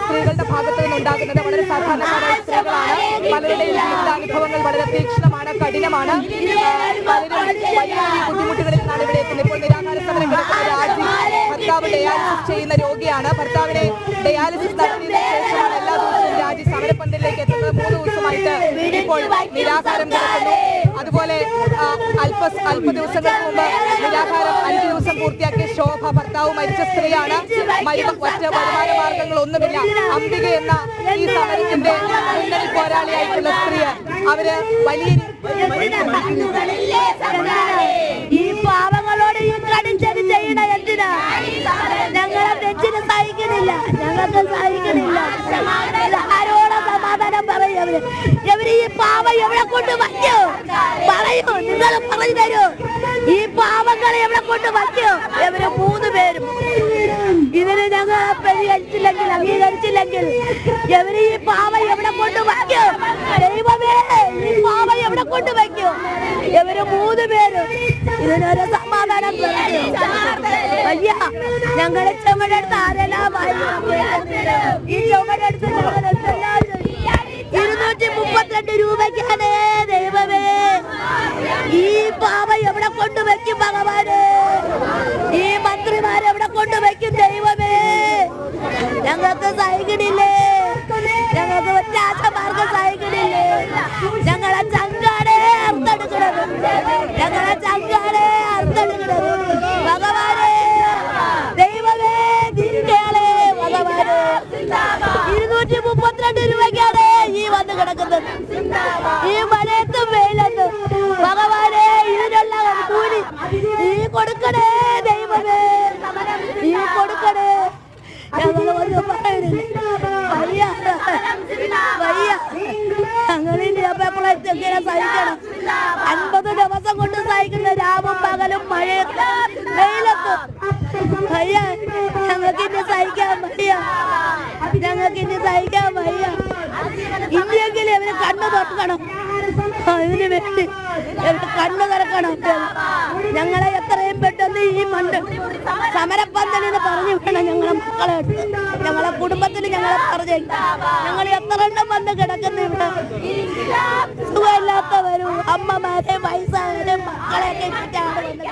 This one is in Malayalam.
സ്ത്രീകളുടെ ഭാഗത്ത് നിന്നുണ്ടാകുന്നത് വളരെ സാധാരണക്കാരായ സ്ത്രീകളാണ്. പലരുടെയും ജീവിതാനുഭവങ്ങൾ വളരെ തീക്ഷ്ണമാണ്, കഠിനമാണ്. പലരും വലിയ ബുദ്ധിമുട്ടുകളിൽ നിന്നാണ് ഇവിടെ എത്തുന്നത്. ഇപ്പോൾ നിരാഹാര സമരം കിടക്കുന്ന രാജി ഭർത്താവ് ഡയാലിസിസ് ചെയ്യുന്ന രോഗിയാണ്. ഭർത്താവിനെ ഡയാലിസിസ് നടത്തിയതിനു ശേഷമാണ് എല്ലാ ദിവസവും രാജി സമരപ്പന്തലിലേക്ക് എത്തുന്നത്. 3 ദിവസമായിട്ട് ഇപ്പോൾ നിരാഹാരം കിടക്കുന്നു. അതുപോലെ അല്പ ദിവസങ്ങൾക്ക് മുമ്പ് നിരാഹാരം 5 ദിവസം പൂർത്തിയാക്കിയ ശോഭ, ഭർത്താവ് മരിച്ച സ്ത്രീയാണ്. മറ്റ് വരുമാന മാർഗങ്ങളൊന്നുമില്ല. അംബിക എന്ന ഈ സമരത്തിന്റെ മുന്നണി പോരാളിയായിട്ടുള്ള സ്ത്രീ, അവര് വലിയ ഈ പാവങ്ങളോട് ഈ കടിച്ചത് ചെയ്യണ എന്തിനാ? ഞങ്ങളെ നെഞ്ചിന് സഹിക്കണില്ല, ഞങ്ങൾക്ക് സഹിക്കണില്ല. ആരോടെ സമാധാനം പറയും എവര് ഈ പാവം എവിടെ കൊണ്ട് വയ്ക്കോ? പറയൂ, നിങ്ങൾ പറഞ്ഞു തരൂ. ഈ പാവങ്ങളെ എവിടെ കൊണ്ട് വയ്ക്കോ? എവര് 3 പേരും ഇതിന് ഞങ്ങൾ പരിഹരിച്ചില്ലെങ്കിൽ, അംഗീകരിച്ചില്ലെങ്കിൽ എവര് ഈ പാവം എവിടെ കൊണ്ട് വയ്ക്കോ? ദൈവമേ, ഈ പാവം എവിടെ കൊണ്ട് വയ്ക്കോ? എവര് 3 പേരും ഇതിനൊരു സമാധാനം വയ്യ. ഞങ്ങളെ ചുമടെടുത്ത് ആരെല്ലാം ഈ ചുമടെടുത്ത് 232 രൂപയ്ക്കാണ്. ദൈവമേ, ഈ പാവം എവിടെ കൊണ്ടുവയ്ക്കും ഭഗവാന്? ഈ മന്ത്രിമാരെ എവിടെ കൊണ്ടുവയ്ക്കും? ദൈവമേ, ഞങ്ങൾക്ക് സഹിക്കണില്ലേ? ഞങ്ങൾക്ക് വ്യത്യാസമാർഗം സഹിക്കണില്ലേ? ഞങ്ങളെ ചങ്കാടെ അർത്തെടുക്കണത്, ഞങ്ങളെ ചങ്കാടെ അർത്തെടുക്കണത് ഭഗവാനെ. ദൈവമേ, തിരികെ ഭഗവാന് 232 രൂപയ്ക്കാണ് ഈ വന്ന് കിടക്കുന്നത്. ഈ മഴയത്തും വെയിലത്ത് ഭഗവാനെ, ഇതിനുള്ള കൂലി ഈ കൊടുക്കണേ. ദൈവമേ, ഈ കൊടുക്കണേ. ഞങ്ങൾ ഒന്നും പറയുന്നില്ല. വയ്യ വയ്യ, ഞങ്ങളിനി എപ്പോഴെങ്ങനെ സഹിക്കണം? 50 ദിവസം കൊണ്ട് സഹിക്കുന്ന രാവും പകലും മഴയത്തും വെയിലത്തും. വയ്യ, ഞങ്ങൾക്കിനി സഹിക്കാൻ വയ്യ, ഞങ്ങൾക്കിനി സഹിക്കാൻ വയ്യ. ഇനിയെങ്കിലും ഇവര് കണ്ണു തുറക്കണം, ഇതിനു വേണ്ടി ഇവര് കണ്ണു തുറക്കണം. ഞങ്ങളെ എത്രയും പെട്ടെന്ന് ഈ സമരപ്പന്തലിന് പറഞ്ഞു വിടണം. ഞങ്ങളെ മക്കളെ എടുത്ത്, ഞങ്ങളെ കുടുംബത്തിൽ ഞങ്ങളെ പറഞ്ഞു. ഞങ്ങൾ എത്ര എണ്ണം വന്ന് കിടക്കുന്ന ഇവിടെ സുഖമില്ലാത്തവരും അമ്മമാരെ വയസ്സായവരും മക്കളെയൊക്കെ ഇട്ടിട്ടാണ് വന്നത്.